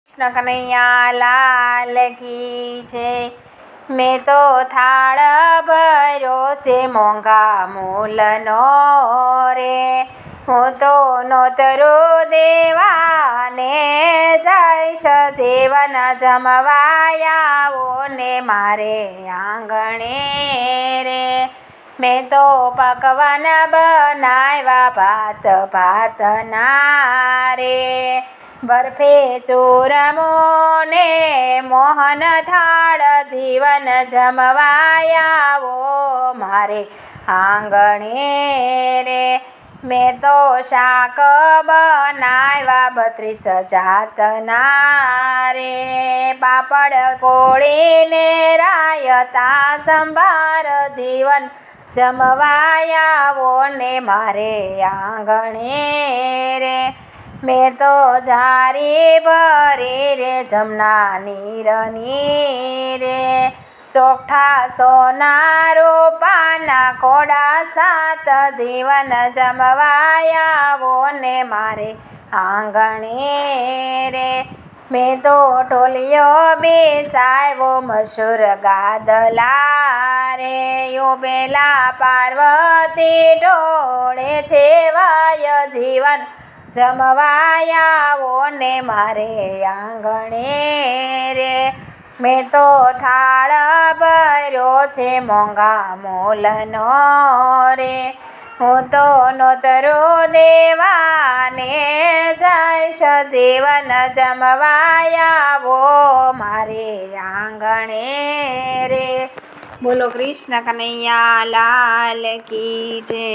કૃષ્ણ કનૈયા લાલ કી જય। મેં તો થાળ ભર્યો છે મોંઘા મૂલનો રે, હું તો નોતરું દેવાને જઈશ જીવન જમવાયાવો ને મારે આંગણે રે। મેં તો પકવાન બનાવ્યા ભાત ભાતના રે, બરફી ચૂરમો ને મોહન થાળ જીવન જમવાયાવો મારે આંગણે રે। મેં તો શાક બનાવ્યા 32 જાતના રે, પાપડ પોળીને રાયતા સંભાર જીવન જમવાયાવો ને મારે આંગણે રે। મેં તો જારી ભરી રે જમના નીરની રે, ચોખ્ઠા સોના રૂપાના ઘોડા 7 જીવન જમવાયાવો ને મારે આંગણે રે। મેં તો ઢોલિયો બેસાડ્યો મસૂર ગાદલા રે, પેલા પાર્વતી ઢોળે છે વાય જીવન જમવાયાવો ને મારે આંગણે રે। મેં તો થાળ ભર્યો છે મોંઘા મૂલનો રે, હું તો નોતરું દેવાને જઈશ જીવન જમવાયાવો મારે આંગણે રે। બોલો કૃષ્ણ કનૈયા લાલ કી જય।